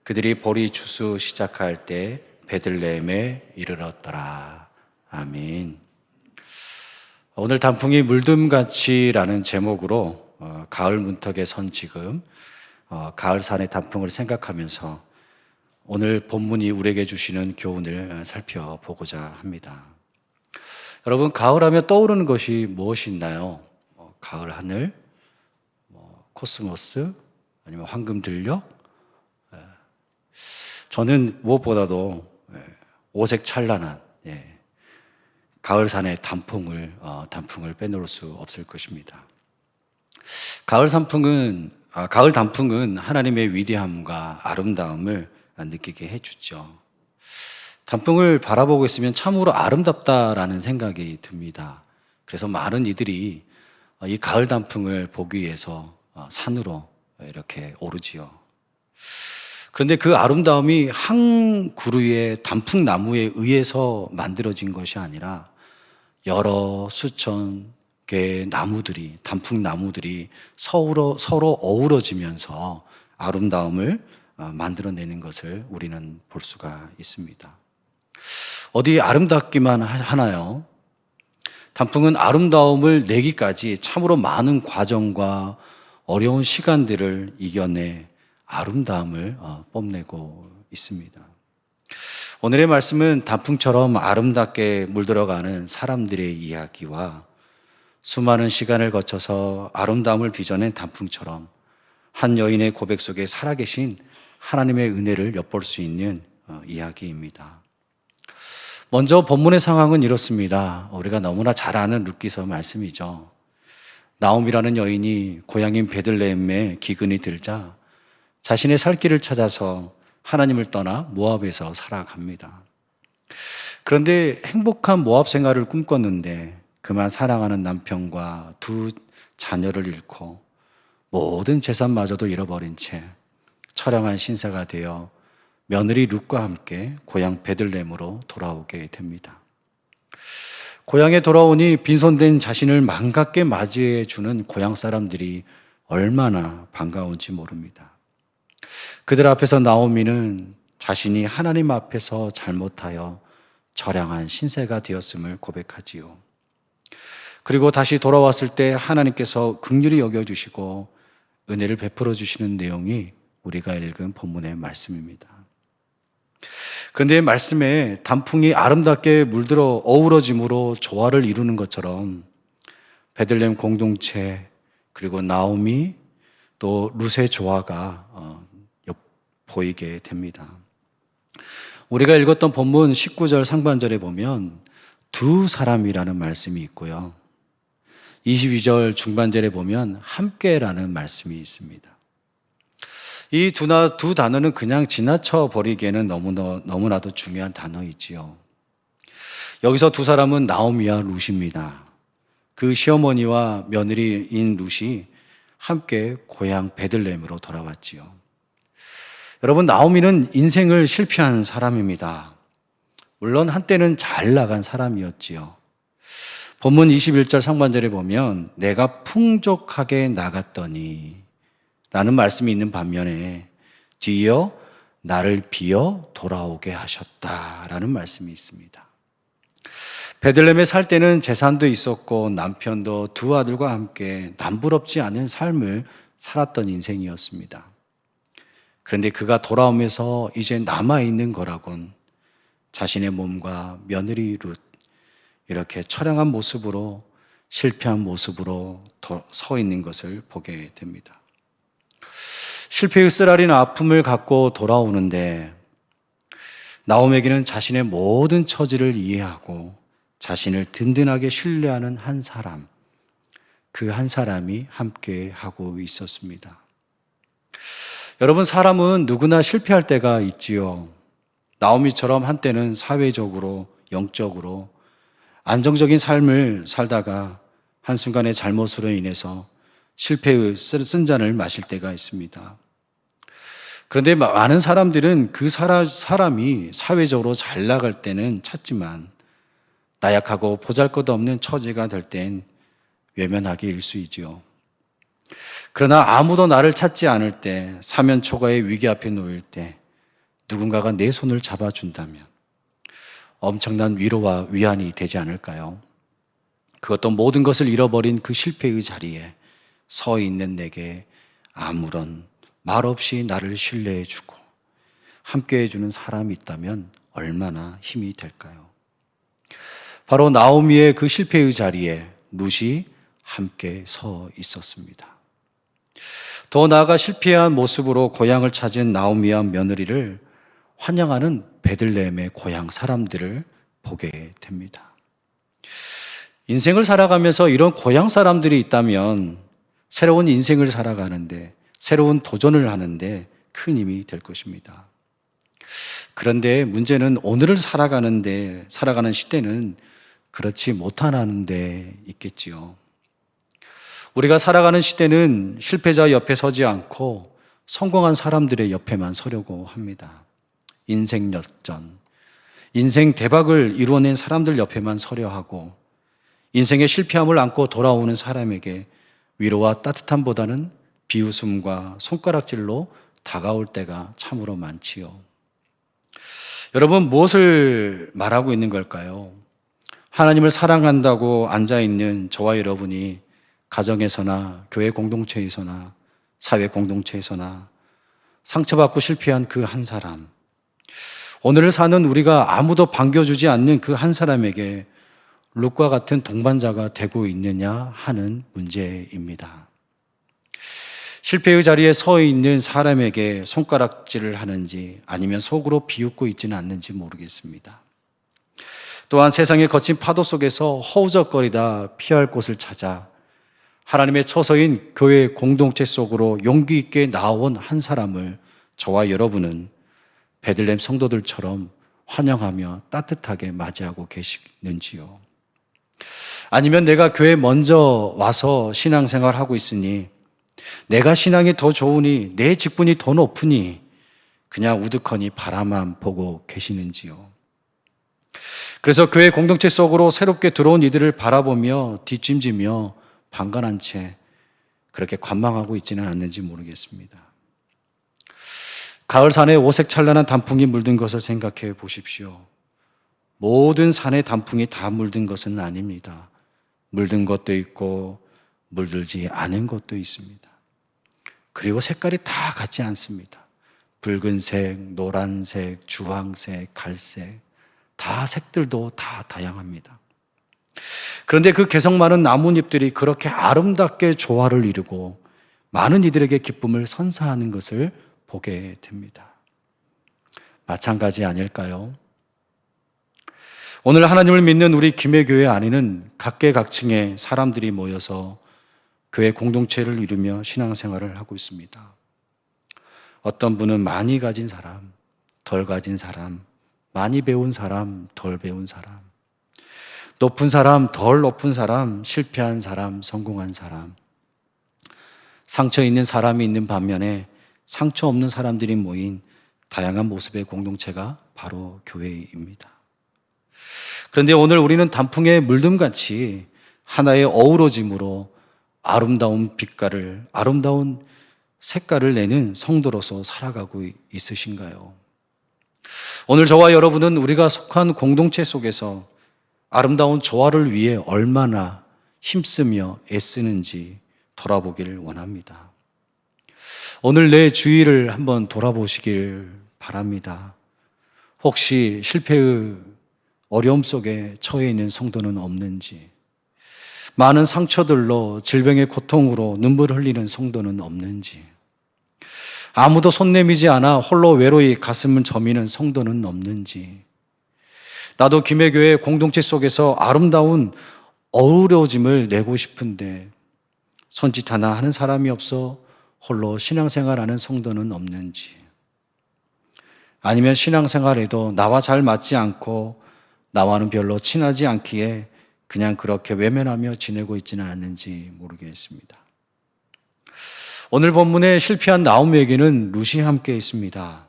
그들이 보리 추수 시작할 때 베들레헴에 이르렀더라. 아멘. 오늘 단풍이 물듬같이라는 제목으로 가을 문턱에 선 지금 가을산의 단풍을 생각하면서 오늘 본문이 우리에게 주시는 교훈을 살펴보고자 합니다. 여러분, 가을하면 떠오르는 것이 무엇이 있나요? 가을 하늘, 코스모스, 아니면 황금 들녘? 저는 무엇보다도 오색 찬란한 가을산의 단풍을 빼놓을 수 없을 것입니다. 가을 단풍은 하나님의 위대함과 아름다움을 느끼게 해주죠. 단풍을 바라보고 있으면 참으로 아름답다라는 생각이 듭니다. 그래서 많은 이들이 이 가을 단풍을 보기 위해서 산으로 이렇게 오르지요. 그런데 그 아름다움이 한 그루의 단풍나무에 의해서 만들어진 것이 아니라 여러 수천 개의 단풍나무들이 서로 어우러지면서 아름다움을 만들어내는 것을 우리는 볼 수가 있습니다. 어디 아름답기만 하나요? 단풍은 아름다움을 내기까지 참으로 많은 과정과 어려운 시간들을 이겨내 아름다움을 뽐내고 있습니다. 오늘의 말씀은 단풍처럼 아름답게 물들어가는 사람들의 이야기와 수많은 시간을 거쳐서 아름다움을 빚어낸 단풍처럼 한 여인의 고백 속에 살아계신 하나님의 은혜를 엿볼 수 있는 이야기입니다. 먼저 본문의 상황은 이렇습니다. 우리가 너무나 잘 아는 룻기서 말씀이죠. 나옴이라는 여인이 고향인 베들레헴에 기근이 들자 자신의 살 길을 찾아서 하나님을 떠나 모압에서 살아갑니다. 그런데 행복한 모압 생활을 꿈꿨는데 그만 사랑하는 남편과 두 자녀를 잃고 모든 재산마저도 잃어버린 채 처량한 신세가 되어 며느리 룻과 함께 고향 베들레헴으로 돌아오게 됩니다. 고향에 돌아오니 빈손된 자신을 반갑게 맞이해 주는 고향 사람들이 얼마나 반가운지 모릅니다. 그들 앞에서 나오미는 자신이 하나님 앞에서 잘못하여 처량한 신세가 되었음을 고백하지요. 그리고 다시 돌아왔을 때 하나님께서 긍휼히 여겨주시고 은혜를 베풀어 주시는 내용이 우리가 읽은 본문의 말씀입니다. 그런데 말씀에 단풍이 아름답게 물들어 어우러짐으로 조화를 이루는 것처럼 베들레헴 공동체 그리고 나오미 또 룻의 조화가 보이게 됩니다. 우리가 읽었던 본문 19절 상반절에 보면 두 사람이라는 말씀이 있고요. 22절 중반절에 보면 함께라는 말씀이 있습니다. 이 두 단어는 그냥 지나쳐 버리기에는 너무나도 중요한 단어이지요. 여기서 두 사람은 나오미와 룻입니다. 그 시어머니와 며느리인 룻이 함께 고향 베들레헴으로 돌아왔지요. 여러분, 나오미는 인생을 실패한 사람입니다. 물론 한때는 잘 나간 사람이었지요. 본문 21절 상반절에 보면 내가 풍족하게 나갔더니 라는 말씀이 있는 반면에 뒤이어 나를 비어 돌아오게 하셨다라는 말씀이 있습니다. 베들레헴에 살 때는 재산도 있었고 남편도 두 아들과 함께 남부럽지 않은 삶을 살았던 인생이었습니다. 그런데 그가 돌아오면서 이제 남아있는 거라곤 자신의 몸과 며느리 룻 이렇게 처량한 모습으로 실패한 모습으로 서 있는 것을 보게 됩니다. 실패의 쓰라린 아픔을 갖고 돌아오는데 나옴에게는 자신의 모든 처지를 이해하고 자신을 든든하게 신뢰하는 한 사람, 그 한 사람이 함께 하고 있었습니다. 여러분, 사람은 누구나 실패할 때가 있지요. 나오미처럼 한때는 사회적으로, 영적으로 안정적인 삶을 살다가 한순간의 잘못으로 인해서 실패의 쓴 잔을 마실 때가 있습니다. 그런데 많은 사람들은 그 사람이 사회적으로 잘 나갈 때는 찾지만 나약하고 보잘것없는 처지가 될 땐 외면하기 일쑤이지요. 그러나 아무도 나를 찾지 않을 때, 사면초가의 위기 앞에 놓일 때 누군가가 내 손을 잡아준다면 엄청난 위로와 위안이 되지 않을까요? 그것도 모든 것을 잃어버린 그 실패의 자리에 서 있는 내게 아무런 말 없이 나를 신뢰해주고 함께해주는 사람이 있다면 얼마나 힘이 될까요? 바로 나오미의 그 실패의 자리에 룻이 함께 서 있었습니다. 더 나아가 실패한 모습으로 고향을 찾은 나오미와 며느리를 환영하는 베들레헴의 고향 사람들을 보게 됩니다. 인생을 살아가면서 이런 고향 사람들이 있다면 새로운 인생을 살아가는데, 새로운 도전을 하는데 큰 힘이 될 것입니다. 그런데 문제는 오늘을 살아가는 시대는 그렇지 못하는 데 있겠지요. 우리가 살아가는 시대는 실패자 옆에 서지 않고 성공한 사람들의 옆에만 서려고 합니다. 인생 역전, 인생 대박을 이루어낸 사람들 옆에만 서려 하고 인생의 실패함을 안고 돌아오는 사람에게 위로와 따뜻함보다는 비웃음과 손가락질로 다가올 때가 참으로 많지요. 여러분, 무엇을 말하고 있는 걸까요? 하나님을 사랑한다고 앉아있는 저와 여러분이 가정에서나 교회 공동체에서나 사회 공동체에서나 상처받고 실패한 그 한 사람, 오늘을 사는 우리가 아무도 반겨주지 않는 그 한 사람에게 룻과 같은 동반자가 되고 있느냐 하는 문제입니다. 실패의 자리에 서 있는 사람에게 손가락질을 하는지 아니면 속으로 비웃고 있지는 않는지 모르겠습니다. 또한 세상의 거친 파도 속에서 허우적거리다 피할 곳을 찾아 하나님의 처소인 교회 공동체 속으로 용기 있게 나온 한 사람을 저와 여러분은 베들레헴 성도들처럼 환영하며 따뜻하게 맞이하고 계시는지요? 아니면 내가 교회에 먼저 와서 신앙생활하고 있으니 내가 신앙이 더 좋으니 내 직분이 더 높으니 그냥 우두커니 바라만 보고 계시는지요? 그래서 교회 공동체 속으로 새롭게 들어온 이들을 바라보며 뒷짐지며 방관한 채 그렇게 관망하고 있지는 않는지 모르겠습니다. 가을 산에 오색 찬란한 단풍이 물든 것을 생각해 보십시오. 모든 산의 단풍이 다 물든 것은 아닙니다. 물든 것도 있고 물들지 않은 것도 있습니다. 그리고 색깔이 다 같지 않습니다. 붉은색, 노란색, 주황색, 갈색, 다 색들도 다 다양합니다. 그런데 그 개성 많은 나뭇잎들이 그렇게 아름답게 조화를 이루고 많은 이들에게 기쁨을 선사하는 것을 보게 됩니다. 마찬가지 아닐까요? 오늘 하나님을 믿는 우리 김해교회 안에는 각계각층의 사람들이 모여서 교회 공동체를 이루며 신앙생활을 하고 있습니다. 어떤 분은 많이 가진 사람, 덜 가진 사람, 많이 배운 사람, 덜 배운 사람, 높은 사람, 덜 높은 사람, 실패한 사람, 성공한 사람, 상처 있는 사람이 있는 반면에 상처 없는 사람들이 모인 다양한 모습의 공동체가 바로 교회입니다. 그런데 오늘 우리는 단풍의 물듬같이 하나의 어우러짐으로 아름다운 빛깔을, 아름다운 색깔을 내는 성도로서 살아가고 있으신가요? 오늘 저와 여러분은 우리가 속한 공동체 속에서 아름다운 조화를 위해 얼마나 힘쓰며 애쓰는지 돌아보기를 원합니다. 오늘 내 주위를 한번 돌아보시길 바랍니다. 혹시 실패의 어려움 속에 처해 있는 성도는 없는지, 많은 상처들로 질병의 고통으로 눈물을 흘리는 성도는 없는지, 아무도 손 내미지 않아 홀로 외로이 가슴을 저미는 성도는 없는지, 나도 김해교회 공동체 속에서 아름다운 어우러짐을 내고 싶은데 손짓 하나 하는 사람이 없어 홀로 신앙생활하는 성도는 없는지, 아니면 신앙생활에도 나와 잘 맞지 않고 나와는 별로 친하지 않기에 그냥 그렇게 외면하며 지내고 있지는 않는지 모르겠습니다. 오늘 본문에 실패한 나오미에게는 룻이 함께 있습니다.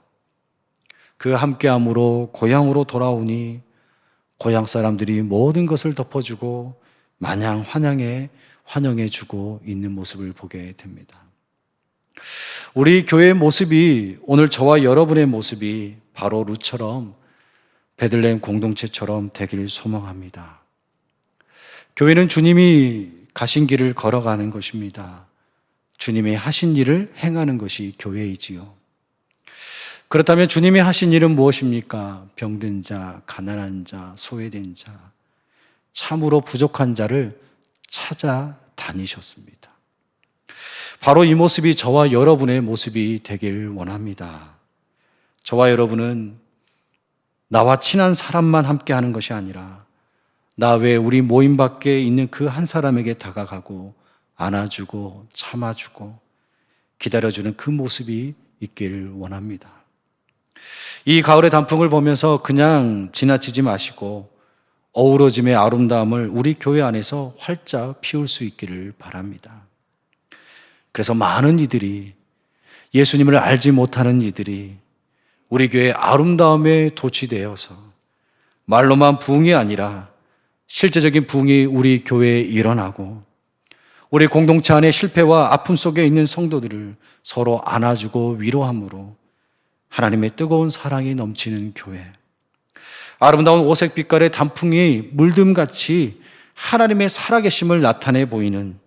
그 함께함으로 고향으로 돌아오니 고향 사람들이 모든 것을 덮어주고 마냥 환영해주고 있는 모습을 보게 됩니다. 우리 교회의 모습이, 오늘 저와 여러분의 모습이 바로 룻처럼 베들레헴 공동체처럼 되길 소망합니다. 교회는 주님이 가신 길을 걸어가는 것입니다. 주님이 하신 일을 행하는 것이 교회이지요. 그렇다면 주님이 하신 일은 무엇입니까? 병든 자, 가난한 자, 소외된 자, 참으로 부족한 자를 찾아다니셨습니다. 바로 이 모습이 저와 여러분의 모습이 되길 원합니다. 저와 여러분은 나와 친한 사람만 함께 하는 것이 아니라 나 외에 우리 모임 밖에 있는 그 한 사람에게 다가가고 안아주고 참아주고 기다려주는 그 모습이 있기를 원합니다. 이 가을의 단풍을 보면서 그냥 지나치지 마시고 어우러짐의 아름다움을 우리 교회 안에서 활짝 피울 수 있기를 바랍니다. 그래서 많은 이들이, 예수님을 알지 못하는 이들이 우리 교회의 아름다움에 도취되어서 말로만 부흥이 아니라 실제적인 부흥이 우리 교회에 일어나고 우리 공동체 안의 실패와 아픔 속에 있는 성도들을 서로 안아주고 위로함으로 하나님의 뜨거운 사랑이 넘치는 교회, 아름다운 오색 빛깔의 단풍이 물듬같이 하나님의 살아계심을 나타내 보이는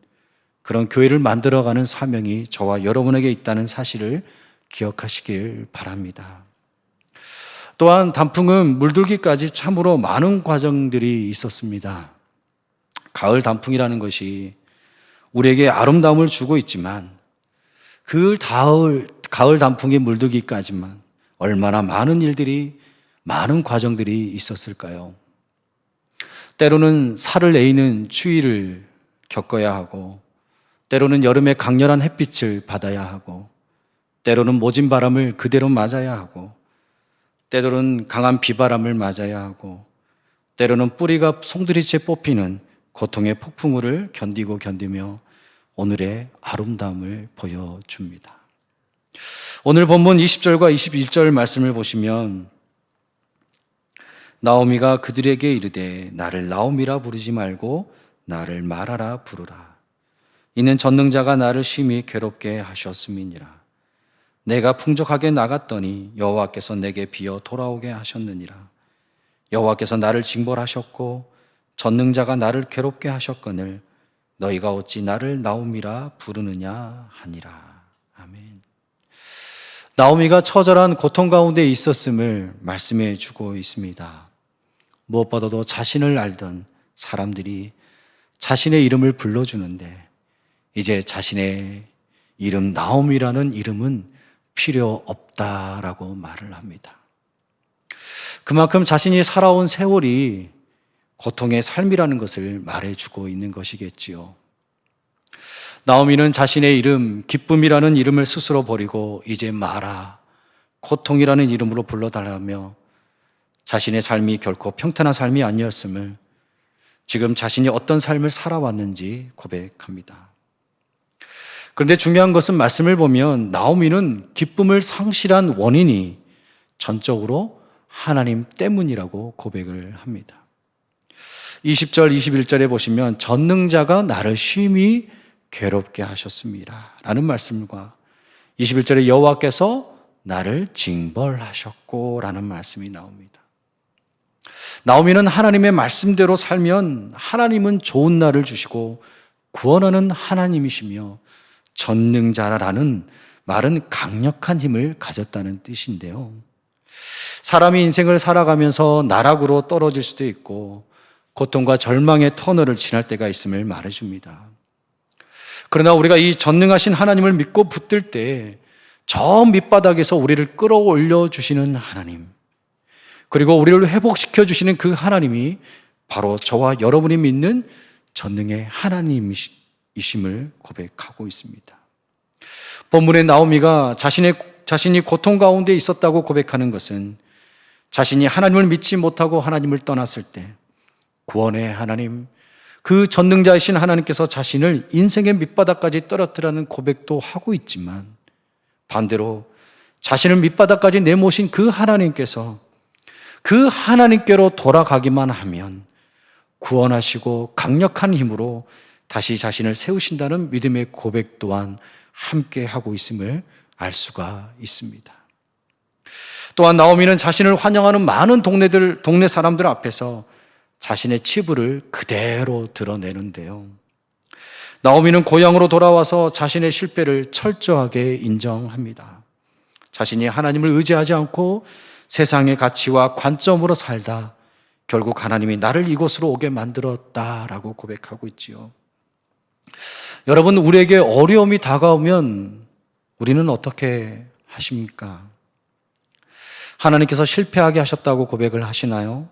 그런 교회를 만들어가는 사명이 저와 여러분에게 있다는 사실을 기억하시길 바랍니다. 또한 단풍은 물들기까지 참으로 많은 과정들이 있었습니다. 가을 단풍이라는 것이 우리에게 아름다움을 주고 있지만 그 가을 단풍이 물들기까지만 얼마나 많은 일들이, 많은 과정들이 있었을까요? 때로는 살을 에이는 추위를 겪어야 하고, 때로는 여름에 강렬한 햇빛을 받아야 하고, 때로는 모진 바람을 그대로 맞아야 하고, 때로는 강한 비바람을 맞아야 하고, 때로는 뿌리가 송두리째 뽑히는 고통의 폭풍우를 견디며 오늘의 아름다움을 보여줍니다. 오늘 본문 20절과 21절 말씀을 보시면 나오미가 그들에게 이르되 나를 나오미라 부르지 말고 나를 마라라 부르라. 이는 전능자가 나를 심히 괴롭게 하셨음이니라. 내가 풍족하게 나갔더니 여호와께서 내게 비어 돌아오게 하셨느니라. 여호와께서 나를 징벌하셨고 전능자가 나를 괴롭게 하셨거늘 너희가 어찌 나를 나오미라 부르느냐 하니라. 아멘. 나오미가 처절한 고통 가운데 있었음을 말씀해 주고 있습니다. 무엇보다도 자신을 알던 사람들이 자신의 이름을 불러주는데 이제 자신의 이름 나오미라는 이름은 필요 없다라고 말을 합니다. 그만큼 자신이 살아온 세월이 고통의 삶이라는 것을 말해주고 있는 것이겠지요. 나오미는 자신의 이름, 기쁨이라는 이름을 스스로 버리고 이제 마라, 고통이라는 이름으로 불러달라며 자신의 삶이 결코 평탄한 삶이 아니었음을, 지금 자신이 어떤 삶을 살아왔는지 고백합니다. 그런데 중요한 것은 말씀을 보면 나오미는 기쁨을 상실한 원인이 전적으로 하나님 때문이라고 고백을 합니다. 20절, 21절에 보시면 전능자가 나를 심히 괴롭게 하셨습니다 라는 말씀과 21절에 여호와께서 나를 징벌하셨고 라는 말씀이 나옵니다. 나오미는 하나님의 말씀대로 살면 하나님은 좋은 날을 주시고 구원하는 하나님이시며 전능자라는 말은 강력한 힘을 가졌다는 뜻인데요. 사람이 인생을 살아가면서 나락으로 떨어질 수도 있고 고통과 절망의 터널을 지날 때가 있음을 말해줍니다. 그러나 우리가 이 전능하신 하나님을 믿고 붙들 때 저 밑바닥에서 우리를 끌어올려 주시는 하나님, 그리고 우리를 회복시켜 주시는 그 하나님이 바로 저와 여러분이 믿는 전능의 하나님이심을 고백하고 있습니다. 본문의 나오미가 자신이 고통 가운데 있었다고 고백하는 것은 자신이 하나님을 믿지 못하고 하나님을 떠났을 때 구원의 하나님, 그 전능자이신 하나님께서 자신을 인생의 밑바닥까지 떨어뜨리라는 고백도 하고 있지만 반대로 자신을 밑바닥까지 내모신 그 하나님께서 그 하나님께로 돌아가기만 하면 구원하시고 강력한 힘으로 다시 자신을 세우신다는 믿음의 고백 또한 함께 하고 있음을 알 수가 있습니다. 또한 나오미는 자신을 환영하는 많은 동네 사람들 앞에서 자신의 치부를 그대로 드러내는데요. 나오미는 고향으로 돌아와서 자신의 실패를 철저하게 인정합니다. 자신이 하나님을 의지하지 않고 세상의 가치와 관점으로 살다 결국 하나님이 나를 이곳으로 오게 만들었다라고 고백하고 있지요. 여러분, 우리에게 어려움이 다가오면 우리는 어떻게 하십니까? 하나님께서 실패하게 하셨다고 고백을 하시나요?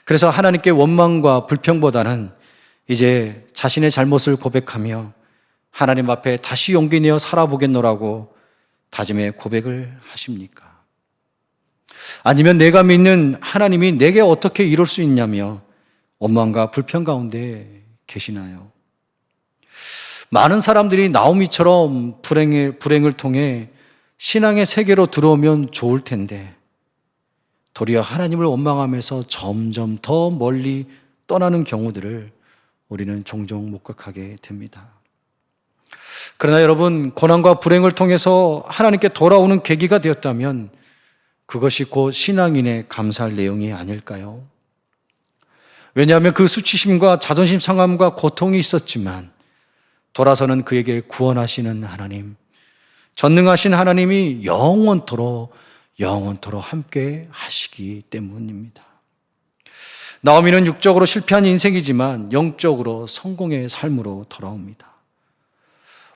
그래서 하나님께 원망과 불평보다는 이제 자신의 잘못을 고백하며 하나님 앞에 다시 용기 내어 살아보겠노라고 다짐의 고백을 하십니까? 아니면 내가 믿는 하나님이 내게 어떻게 이룰 수 있냐며 원망과 불평 가운데 계시나요? 많은 사람들이 나오미처럼 불행을 통해 신앙의 세계로 들어오면 좋을 텐데 도리어 하나님을 원망하면서 점점 더 멀리 떠나는 경우들을 우리는 종종 목격하게 됩니다. 그러나 여러분, 고난과 불행을 통해서 하나님께 돌아오는 계기가 되었다면 그것이 곧 신앙인의 감사할 내용이 아닐까요? 왜냐하면 그 수치심과 자존심 상함과 고통이 있었지만 돌아서는 그에게 구원하시는 하나님, 전능하신 하나님이 영원토록 함께 하시기 때문입니다. 나오미는 육적으로 실패한 인생이지만 영적으로 성공의 삶으로 돌아옵니다.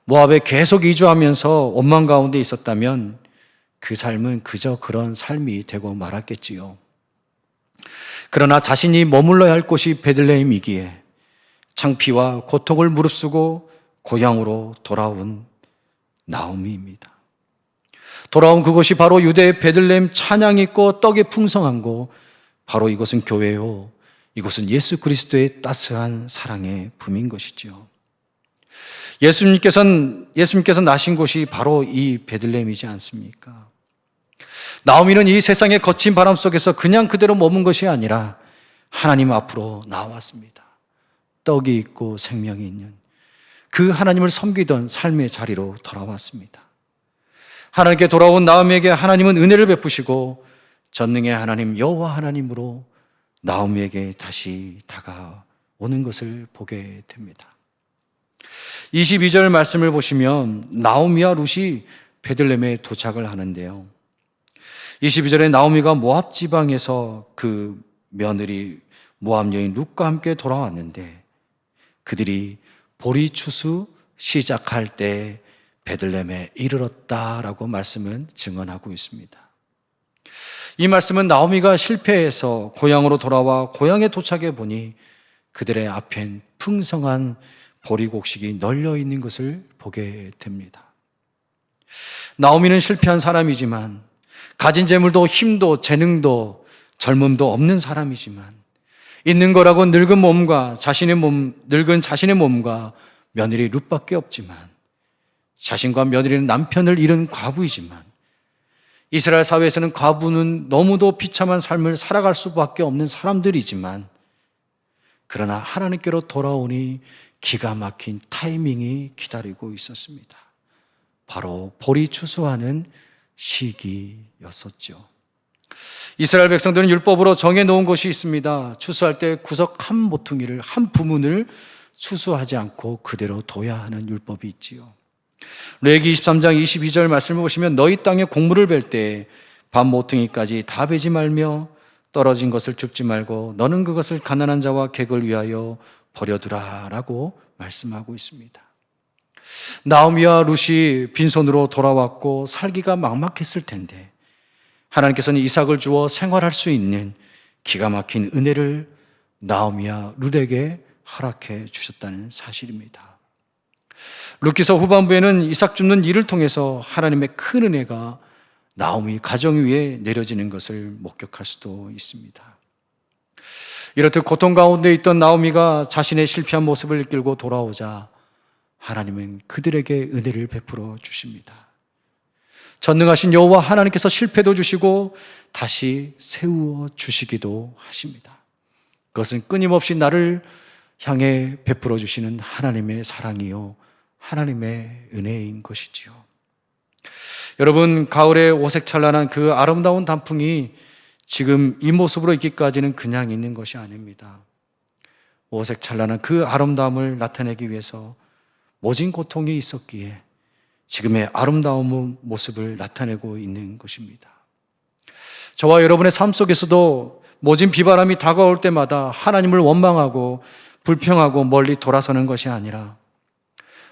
모압에 계속 이주하면서 원망 가운데 있었다면 그 삶은 그저 그런 삶이 되고 말았겠지요. 그러나 자신이 머물러야 할 곳이 베들레헴이기에 창피와 고통을 무릅쓰고 고향으로 돌아온 나오미입니다. 돌아온 그곳이 바로 유대의 베들레헴, 찬양이 있고 떡이 풍성한 곳, 바로 이곳은 교회요, 이곳은 예수 그리스도의 따스한 사랑의 품인 것이죠. 예수님께서 나신 곳이 바로 이 베들레헴이지 않습니까? 나오미는 이 세상의 거친 바람 속에서 그냥 그대로 머문 것이 아니라 하나님 앞으로 나왔습니다. 떡이 있고 생명이 있는 그 하나님을 섬기던 삶의 자리로 돌아왔습니다. 하나님께 돌아온 나오미에게 하나님은 은혜를 베푸시고 전능의 하나님 여호와 하나님으로 나오미에게 다시 다가오는 것을 보게 됩니다. 22절 말씀을 보시면 나오미와 룻이 베들레헴에 도착을 하는데요. 22절에 나오미가 모압 지방에서 그 며느리 모압 여인 룻과 함께 돌아왔는데 그들이 보리 추수 시작할 때 베들레헴에 이르렀다라고 말씀은 증언하고 있습니다. 이 말씀은 나오미가 실패해서 고향으로 돌아와 고향에 도착해 보니 그들의 앞엔 풍성한 보리곡식이 널려 있는 것을 보게 됩니다. 나오미는 실패한 사람이지만 가진 재물도 힘도 재능도 젊음도 없는 사람이지만 있는 거라고 늙은 자신의 몸과 며느리 룻밖에 없지만 자신과 며느리는 남편을 잃은 과부이지만 이스라엘 사회에서는 과부는 너무도 비참한 삶을 살아갈 수밖에 없는 사람들이지만 그러나 하나님께로 돌아오니 기가 막힌 타이밍이 기다리고 있었습니다. 바로 보리 추수하는 시기였었죠. 이스라엘 백성들은 율법으로 정해놓은 것이 있습니다. 추수할 때 구석 한 모퉁이를, 한 부문을 추수하지 않고 그대로 둬야 하는 율법이 있지요. 레위기 23장 22절 말씀을 보시면 너희 땅에 곡물을 벨 때 반 모퉁이까지 다 베지 말며 떨어진 것을 줍지 말고 너는 그것을 가난한 자와 객을 위하여 버려두라 라고 말씀하고 있습니다. 나오미와 룻이 빈손으로 돌아왔고 살기가 막막했을 텐데 하나님께서는 이삭을 주어 생활할 수 있는 기가 막힌 은혜를 나오미와 룻에게 허락해 주셨다는 사실입니다. 룻기서 후반부에는 이삭 줍는 일을 통해서 하나님의 큰 은혜가 나오미 가정 위에 내려지는 것을 목격할 수도 있습니다. 이렇듯 고통 가운데 있던 나오미가 자신의 실패한 모습을 이끌고 돌아오자 하나님은 그들에게 은혜를 베풀어 주십니다. 전능하신 여호와 하나님께서 실패도 주시고 다시 세우어 주시기도 하십니다. 그것은 끊임없이 나를 향해 베풀어 주시는 하나님의 사랑이요 하나님의 은혜인 것이지요. 여러분, 가을의 오색찬란한 그 아름다운 단풍이 지금 이 모습으로 있기까지는 그냥 있는 것이 아닙니다. 오색찬란한 그 아름다움을 나타내기 위해서 모진 고통이 있었기에 지금의 아름다운 모습을 나타내고 있는 것입니다. 저와 여러분의 삶 속에서도 모진 비바람이 다가올 때마다 하나님을 원망하고 불평하고 멀리 돌아서는 것이 아니라,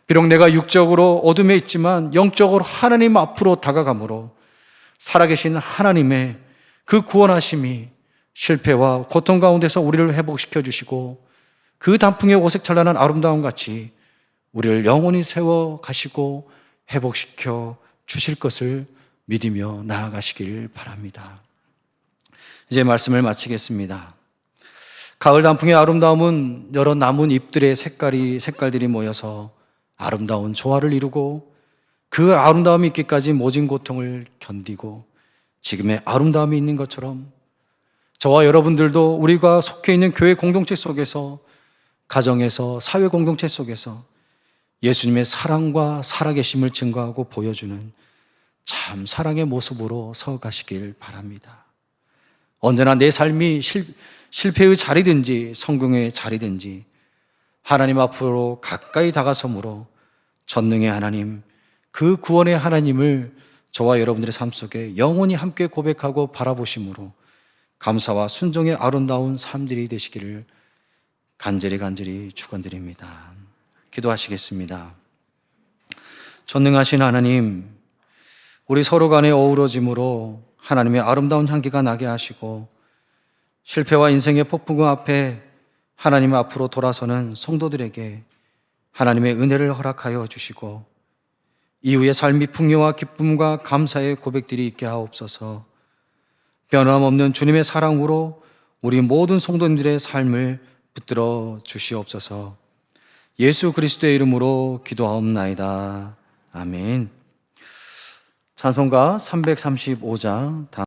비록 내가 육적으로 어둠에 있지만 영적으로 하나님 앞으로 다가감으로 살아계신 하나님의 그 구원하심이 실패와 고통 가운데서 우리를 회복시켜 주시고 그 단풍의 오색찬란한 아름다움 같이 우리를 영원히 세워 가시고 회복시켜 주실 것을 믿으며 나아가시길 바랍니다. 이제 말씀을 마치겠습니다. 가을 단풍의 아름다움은 여러 나뭇 잎들의 색깔들이 모여서 아름다운 조화를 이루고 그 아름다움이 있기까지 모진 고통을 견디고 지금의 아름다움이 있는 것처럼 저와 여러분들도 우리가 속해 있는 교회 공동체 속에서, 가정에서, 사회 공동체 속에서 예수님의 사랑과 살아계심을 증거하고 보여주는 참 사랑의 모습으로 서가시길 바랍니다. 언제나 내 삶이 실패의 자리든지 성공의 자리든지 하나님 앞으로 가까이 다가섬으로 전능의 하나님, 그 구원의 하나님을 저와 여러분들의 삶 속에 영원히 함께 고백하고 바라보심으로 감사와 순종의 아름다운 삶들이 되시기를 간절히 축원드립니다. 기도하시겠습니다. 전능하신 하나님, 우리 서로 간의 어우러짐으로 하나님의 아름다운 향기가 나게 하시고 실패와 인생의 폭풍 앞에 하나님 앞으로 돌아서는 성도들에게 하나님의 은혜를 허락하여 주시고 이후의 삶이 풍요와 기쁨과 감사의 고백들이 있게 하옵소서. 변함없는 주님의 사랑으로 우리 모든 성도님들의 삶을 붙들어 주시옵소서. 예수 그리스도의 이름으로 기도하옵나이다. 아멘. 찬송가 335장